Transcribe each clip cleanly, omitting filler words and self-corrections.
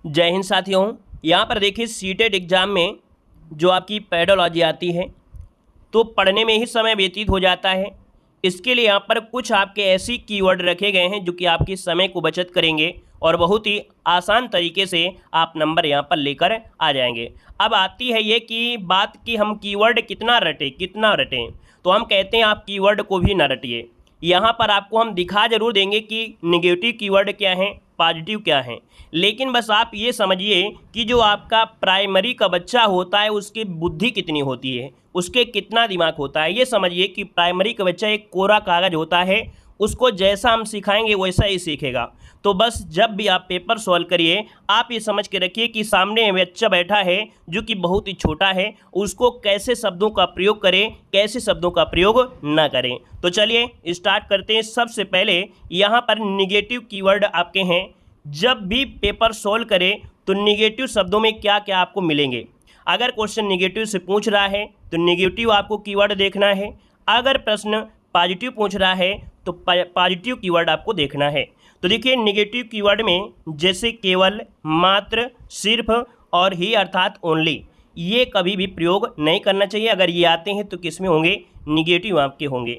जय हिंद साथियों। यहाँ पर देखिए सीटेट एग्ज़ाम में जो आपकी पेडोलॉजी आती है तो पढ़ने में ही समय व्यतीत हो जाता है। इसके लिए यहाँ पर कुछ आपके ऐसी कीवर्ड रखे गए हैं जो कि आपके समय को बचत करेंगे और बहुत ही आसान तरीके से आप नंबर यहाँ पर लेकर आ जाएंगे। अब आती है ये कि बात कि हम कीवर्ड कितना रटें, तो हम कहते हैं आप कीवर्ड को भी न रटिए। यहाँ पर आपको हम दिखा जरूर देंगे कि निगेटिव कीवर्ड क्या है, पॉजिटिव क्या है, लेकिन बस आप ये समझिए कि जो आपका प्राइमरी का बच्चा होता है उसकी बुद्धि कितनी होती है, उसके कितना दिमाग होता है। ये समझिए कि प्राइमरी का बच्चा एक कोरा कागज़ होता है, उसको जैसा हम सिखाएंगे वैसा ही सीखेगा। तो बस जब भी आप पेपर सॉल्व करिए आप ये समझ के रखिए कि सामने बच्चा बैठा है जो कि बहुत ही छोटा है, उसको कैसे शब्दों का प्रयोग करें, कैसे शब्दों का प्रयोग ना करें। तो चलिए स्टार्ट करते हैं। सबसे पहले यहाँ पर निगेटिव कीवर्ड आपके हैं। जब भी पेपर सॉल्व करें तो निगेटिव शब्दों में क्या क्या आपको मिलेंगे। अगर क्वेश्चन निगेटिव से पूछ रहा है तो निगेटिव आपको कीवर्ड देखना है। अगर प्रश्न पॉजिटिव पूछ रहा है तो पॉजिटिव कीवर्ड आपको देखना है। तो देखिए निगेटिव कीवर्ड में जैसे केवल, मात्र, सिर्फ और ही अर्थात ओनली, ये कभी भी प्रयोग नहीं करना चाहिए। अगर ये आते हैं तो किस में होंगे, निगेटिव आपके होंगे।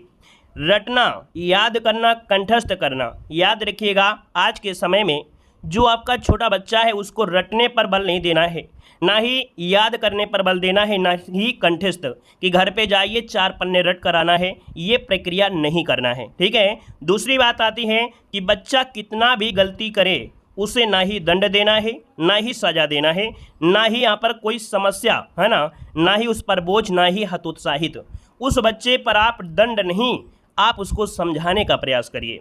रटना, याद करना, कंठस्थ करना, याद रखिएगा आज के समय में जो आपका छोटा बच्चा है उसको रटने पर बल नहीं देना है, ना ही याद करने पर बल देना है, ना ही कंठस्थ कि घर पे जाइए 4 पन्ने रट कर आना है, ये प्रक्रिया नहीं करना है। ठीक है। दूसरी बात आती है कि बच्चा कितना भी गलती करे उसे ना ही दंड देना है, ना ही सजा देना है, ना ही यहाँ पर कोई समस्या है ना ही उस पर बोझ, ना ही हतोत्साहित। उस बच्चे पर आप दंड नहीं, आप उसको समझाने का प्रयास करिए।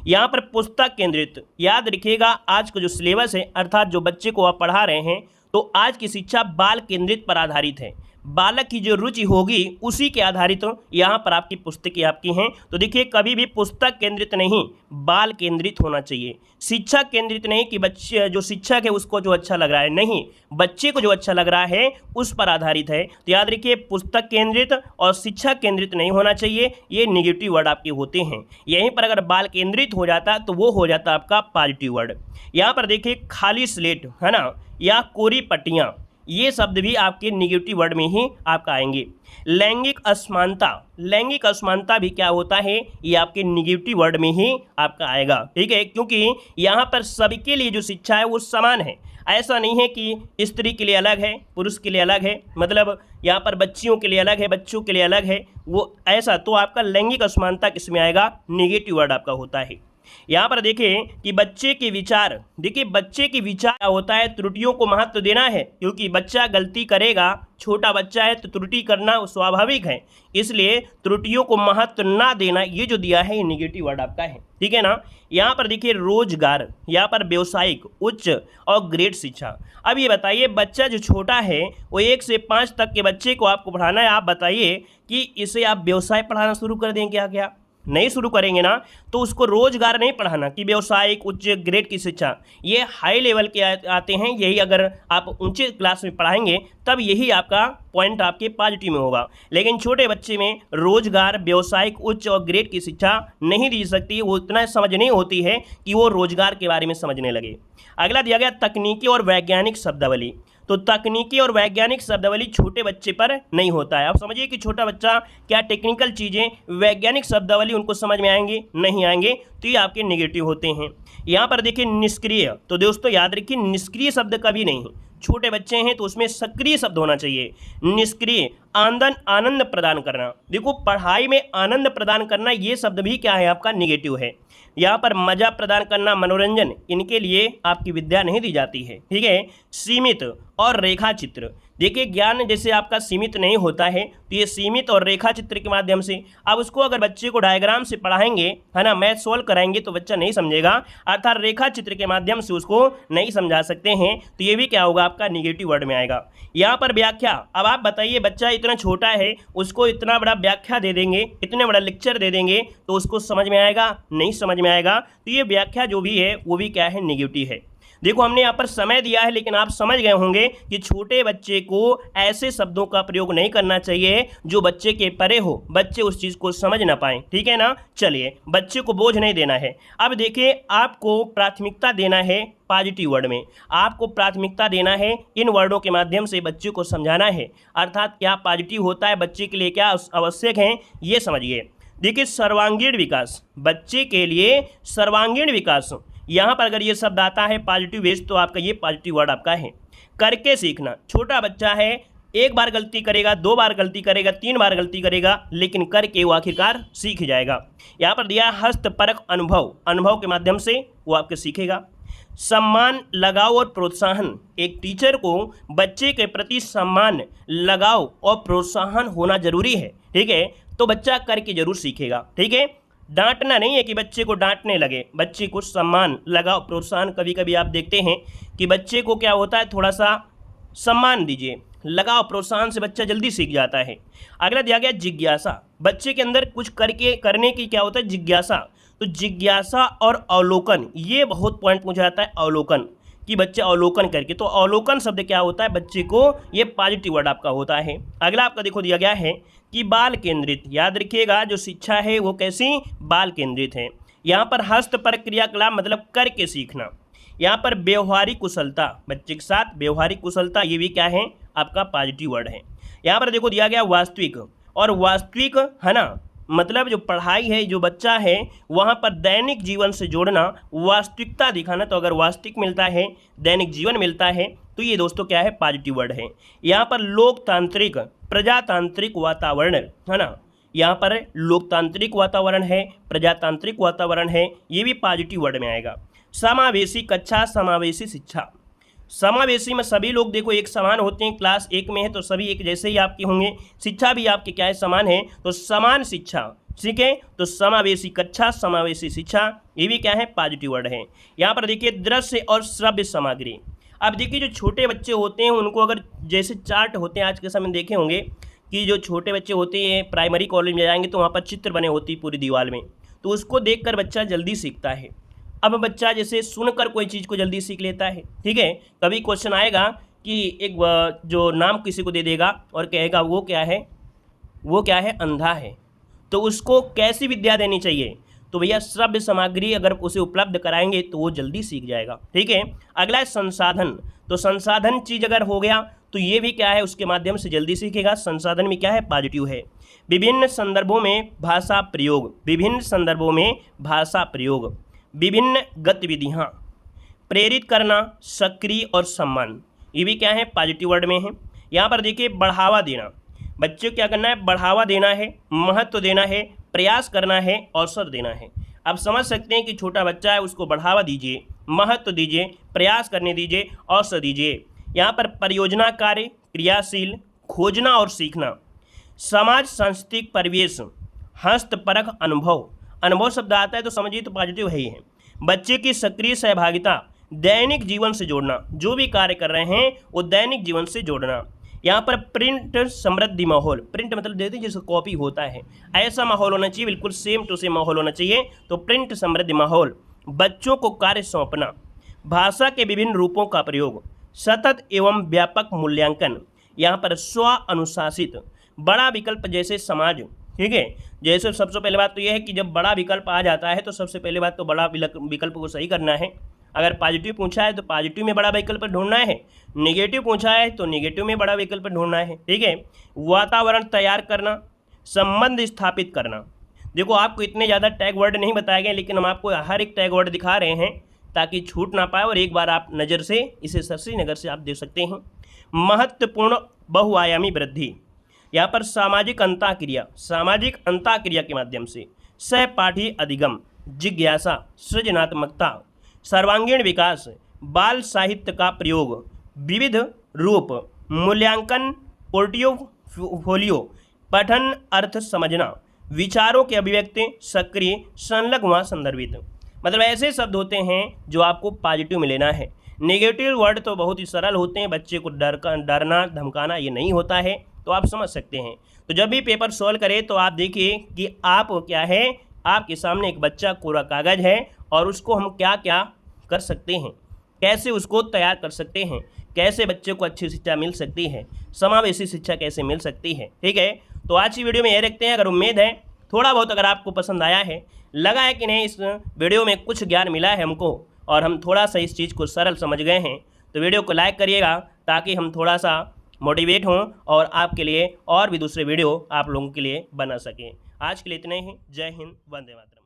यहाँ पर पुस्तक केंद्रित, याद रखिएगा आज का जो सिलेबस है अर्थात जो बच्चे को आप पढ़ा रहे हैं तो आज की शिक्षा बाल केंद्रित पर आधारित है। बालक की जो रुचि होगी उसी के आधारित यहाँ पर आपकी पुस्तकें आपकी हैं। तो देखिए कभी भी पुस्तक केंद्रित नहीं, बाल केंद्रित होना चाहिए। शिक्षा केंद्रित नहीं कि बच्चे जो शिक्षक है उसको जो अच्छा लग रहा है, नहीं, बच्चे को जो अच्छा लग रहा है उस पर आधारित है। तो याद रखिए पुस्तक केंद्रित और शिक्षा केंद्रित नहीं होना चाहिए, ये निगेटिव वर्ड आपके होते हैं। यहीं पर अगर बाल केंद्रित हो जाता तो वो हो जाता आपका पॉजिटिव वर्ड। यहाँ पर देखिए खाली स्लेट है ना, या कोरी पट्टियाँ, ये शब्द भी आपके निगेटिव वर्ड में ही आपका आएंगे। लैंगिक असमानता, लैंगिक असमानता भी क्या होता है, ये आपके निगेटिव वर्ड में ही आपका आएगा। ठीक है, क्योंकि यहाँ पर सभी के लिए जो शिक्षा है वो समान है। ऐसा नहीं है कि स्त्री के लिए अलग है, पुरुष के लिए अलग है, मतलब यहाँ पर बच्चियों के लिए अलग है, बच्चों के लिए अलग है, वो ऐसा। तो आपका लैंगिक असमानता किस में आएगा, निगेटिव वर्ड आपका होता है। यहाँ पर देखें कि बच्चे के विचार, देखिए बच्चे के विचार होता है त्रुटियों को महत्व देना है, क्योंकि बच्चा गलती करेगा, छोटा बच्चा है तो त्रुटि करना स्वाभाविक है, इसलिए त्रुटियों को महत्व ना देना, ये जो दिया है ये निगेटिव वर्ड आपका है। ठीक है ना। यहाँ पर देखिए रोजगार, यहाँ पर व्यवसायिक, उच्च और ग्रेड शिक्षा। अब ये बताइए बच्चा जो छोटा है वो 1 से 5 तक के बच्चे को आपको पढ़ाना है, आप बताइए कि इसे आप व्यवसाय पढ़ाना शुरू कर दें क्या नहीं शुरू करेंगे ना, तो उसको रोजगार नहीं पढ़ाना कि व्यवसायिक उच्च ग्रेड की शिक्षा, ये हाई लेवल के आते हैं। यही अगर आप ऊंचे क्लास में पढ़ाएंगे तब यही आपका पॉइंट आपके पॉजिटिव में होगा। लेकिन छोटे बच्चे में रोजगार, व्यवसायिक उच्च और ग्रेड की शिक्षा नहीं दी सकती, वो इतना समझ नहीं होती है कि वो रोजगार के बारे में समझने लगे। अगला दिया गया तकनीकी और वैज्ञानिक शब्दावली। तो तकनीकी और वैज्ञानिक शब्दावली छोटे बच्चे पर नहीं होता है। आप समझिए कि छोटा बच्चा क्या टेक्निकल चीज़ें, वैज्ञानिक शब्दावली उनको समझ में आएंगे नहीं आएंगे, तो ये आपके निगेटिव होते हैं। यहाँ पर देखिए निष्क्रिय, तो दोस्तों याद रखिए निष्क्रिय शब्द कभी नहीं, छोटे बच्चे हैं तो उसमें सक्रिय शब्द होना चाहिए। निष्क्रिय, आनंद प्रदान करना, देखो पढ़ाई में आनंद प्रदान करना ये शब्द भी क्या है आपका निगेटिव है। यहाँ पर मजा प्रदान करना, मनोरंजन, इनके लिए आपकी विद्या नहीं दी जाती है। ठीक है। सीमित और रेखा चित्र, देखिए ज्ञान जैसे आपका सीमित नहीं होता है तो ये सीमित और रेखा चित्र के माध्यम से, अब उसको अगर बच्चे को डायग्राम से पढ़ाएंगे है ना, मैथ सोल्व कराएंगे तो बच्चा नहीं समझेगा, अर्थात रेखा चित्र के माध्यम से उसको नहीं समझा सकते हैं, तो ये भी क्या होगा आपका निगेटिव वर्ड में आएगा। यहाँ पर व्याख्या, अब आप बताइए बच्चा इतना छोटा है उसको इतना बड़ा व्याख्या दे देंगे, इतने बड़ा लेक्चर दे देंगे तो उसको समझ में आएगा, नहीं समझ में आएगा, तो ये व्याख्या जो भी है वो भी क्या है, निगेटिव है। देखो हमने यहाँ पर समय दिया है, लेकिन आप समझ गए होंगे कि छोटे बच्चे को ऐसे शब्दों का प्रयोग नहीं करना चाहिए जो बच्चे के परे हो, बच्चे उस चीज़ को समझ ना पाए, ठीक है ना। चलिए, बच्चे को बोझ नहीं देना है। अब देखिए, आपको प्राथमिकता देना है पॉजिटिव वर्ड में, आपको प्राथमिकता देना है, इन वर्डों के माध्यम से बच्चे को समझाना है, अर्थात क्या पॉजिटिव होता है, बच्चे के लिए क्या आवश्यक है, ये समझिए। देखिए, सर्वांगीण विकास, बच्चे के लिए सर्वांगीण विकास, यहाँ पर अगर ये शब्द आता है पॉजिटिव वेज तो आपका ये पॉजिटिव वर्ड आपका है। करके सीखना, छोटा बच्चा है, एक बार गलती करेगा, 2 बार गलती करेगा, 3 बार गलती करेगा, लेकिन करके वो आखिरकार सीख जाएगा। यहाँ पर दिया हस्तपरक अनुभव, अनुभव के माध्यम से वो आपके सीखेगा। सम्मान, लगाव और प्रोत्साहन, एक टीचर को बच्चे के प्रति सम्मान, लगाव और प्रोत्साहन होना जरूरी है, ठीक है, तो बच्चा करके जरूर सीखेगा, ठीक है। डांटना नहीं है कि बच्चे को डांटने लगे, बच्चे को सम्मान, लगाव, प्रोत्साहन, कभी कभी आप देखते हैं कि बच्चे को क्या होता है, थोड़ा सा सम्मान दीजिए, लगाव प्रोत्साहन से बच्चा जल्दी सीख जाता है। अगला दिया गया जिज्ञासा, बच्चे के अंदर कुछ करने की क्या होता है, जिज्ञासा, तो जिज्ञासा और अवलोकन, ये बहुत पॉइंट पूछा जाता है, अवलोकन, कि बच्चे अवलोकन करके, तो अवलोकन शब्द क्या होता है, बच्चे को ये पॉजिटिव वर्ड आपका होता है। अगला आपका देखो दिया गया है कि बाल केंद्रित, याद रखिएगा जो शिक्षा है वो कैसी, बाल केंद्रित है। यहाँ पर हस्तपरक क्रियाकलाप मतलब करके सीखना। यहाँ पर व्यवहारिक कुशलता, बच्चे के साथ व्यवहारिक कुशलता, ये भी क्या है आपका पॉजिटिव वर्ड है। यहाँ पर देखो दिया गया वास्तविक, और वास्तविक है ना, मतलब जो पढ़ाई है, जो बच्चा है वहाँ पर दैनिक जीवन से जोड़ना, वास्तविकता दिखाना, तो अगर वास्तविक मिलता है, दैनिक जीवन मिलता है, तो ये दोस्तों क्या है, पॉजिटिव वर्ड है। यहाँ पर लोकतांत्रिक, प्रजातांत्रिक वातावरण है ना, यहाँ पर लोकतांत्रिक वातावरण है, प्रजातांत्रिक वातावरण है, ये भी पॉजिटिव वर्ड में आएगा। समावेशी कक्षा, समावेशी शिक्षा, समावेशी में सभी लोग देखो एक समान होते हैं, क्लास 1 में है तो सभी एक जैसे ही आपके होंगे, शिक्षा भी आपके क्या है, समान है, तो समान शिक्षा, ठीक है, तो समावेशी कक्षा, समावेशी शिक्षा, ये भी क्या है, पॉजिटिव वर्ड है। यहाँ पर देखिए दृश्य और श्रव्य सामग्री, अब देखिए जो छोटे बच्चे होते हैं उनको अगर जैसे चार्ट होते हैं आज के समय देखे होंगे कि जो छोटे बच्चे होते हैं प्राइमरी कॉलेज में जाएंगे तो वहाँ पर चित्र बने होती पूरी दीवार में, तो उसको देखकर बच्चा जल्दी सीखता है। अब बच्चा जैसे सुनकर कोई चीज़ को जल्दी सीख लेता है, ठीक है। कभी क्वेश्चन आएगा कि एक जो नाम किसी को दे देगा और कहेगा वो क्या है, वो क्या है, अंधा है, तो उसको कैसी विद्या देनी चाहिए, तो भैया श्रव्य सामग्री अगर उसे उपलब्ध कराएंगे तो वो जल्दी सीख जाएगा, ठीक है। अगला है संसाधन, तो संसाधन चीज़ अगर हो गया तो ये भी क्या है, उसके माध्यम से जल्दी सीखेगा, संसाधन में क्या है, पॉजिटिव है। विभिन्न संदर्भों में भाषा प्रयोग, विभिन्न संदर्भों में भाषा प्रयोग, विभिन्न गतिविधियाँ, प्रेरित करना, सक्रिय और सम्मान, ये भी क्या है, पॉजिटिव वर्ड में है। यहाँ पर देखिए बढ़ावा देना, बच्चे को क्या करना है, बढ़ावा देना है, महत्व देना है, प्रयास करना है, अवसर देना है। आप समझ सकते हैं कि छोटा बच्चा है, उसको बढ़ावा दीजिए, महत्व दीजिए, प्रयास करने दीजिए, अवसर दीजिए। यहाँ पर परियोजना कार्य, क्रियाशील, खोजना और सीखना, समाज सांस्कृतिक परिवेश, हस्तपरक अनुभव, अनुभव शब्द आता है तो समझिए तो पॉजिटिव है ही है। बच्चे की सक्रिय सहभागिता, दैनिक जीवन से जोड़ना, जो भी कार्य कर रहे हैं वो दैनिक जीवन से जोड़ना। यहाँ पर प्रिंट समृद्धि माहौल, प्रिंट मतलब देते हैं जैसे कॉपी होता है, ऐसा माहौल होना चाहिए, बिल्कुल सेम टू सेम माहौल होना चाहिए, तो प्रिंट समृद्धि माहौल। बच्चों को कार्य सौंपना, भाषा के विभिन्न रूपों का प्रयोग, सतत एवं व्यापक मूल्यांकन। यहाँ पर स्व अनुशासित, बड़ा विकल्प जैसे समाज, ठीक है, जैसे सबसे पहले बात तो यह है कि जब बड़ा विकल्प आ जाता है तो सबसे पहले बात तो बड़ा विकल्प को सही करना है। अगर पॉजिटिव पूछा है तो पॉजिटिव में बड़ा विकल्प ढूंढना है, नेगेटिव पूछा है तो नेगेटिव में बड़ा विकल्प ढूंढना है, ठीक है। वातावरण तैयार करना, संबंध स्थापित करना, देखो आपको इतने ज़्यादा टैग वर्ड नहीं बताए गए, लेकिन हम आपको हर एक टैग वर्ड दिखा रहे हैं ताकि छूट ना पाए और एक बार आप नज़र से इसे सरसरी नगर से आप देख सकते हैं। महत्वपूर्ण बहुआयामी वृद्धि, यहाँ पर सामाजिक अंतःक्रिया, सामाजिक अंतःक्रिया के माध्यम से सहपाठी अधिगम, जिज्ञासा, सृजनात्मकता, सर्वांगीण विकास, बाल साहित्य का प्रयोग, विविध रूप, मूल्यांकन, पोर्टफोलियो, पठन, अर्थ समझना, विचारों की अभिव्यक्ति, सक्रिय, संलग्न व संदर्भित। मतलब ऐसे शब्द होते हैं जो आपको पॉजिटिव में लेना है। नेगेटिव वर्ड तो बहुत ही सरल होते हैं, बच्चे को डरना धमकाना ये नहीं होता है, तो आप समझ सकते हैं। तो जब भी पेपर सॉल्व करें तो आप देखिए कि आप क्या है, आपके सामने एक बच्चा कोरा कागज़ है और उसको हम क्या क्या कर सकते हैं, कैसे उसको तैयार कर सकते हैं, कैसे बच्चे को अच्छी शिक्षा मिल सकती है, समावेशी शिक्षा कैसे मिल सकती है। ठीक है, तो आज की वीडियो में ये रखते हैं। अगर उम्मीद है थोड़ा बहुत अगर आपको पसंद आया है, लगा है कि नहीं इस वीडियो में कुछ ज्ञान मिला है हमको और हम थोड़ा सा इस चीज़ को सरल समझ गए हैं, तो वीडियो को लाइक करिएगा ताकि हम थोड़ा सा मोटिवेट हों और आपके लिए और भी दूसरे वीडियो आप लोगों के लिए बना सकें। आज के लिए इतने ही। जय हिंद, वंदे मातरम।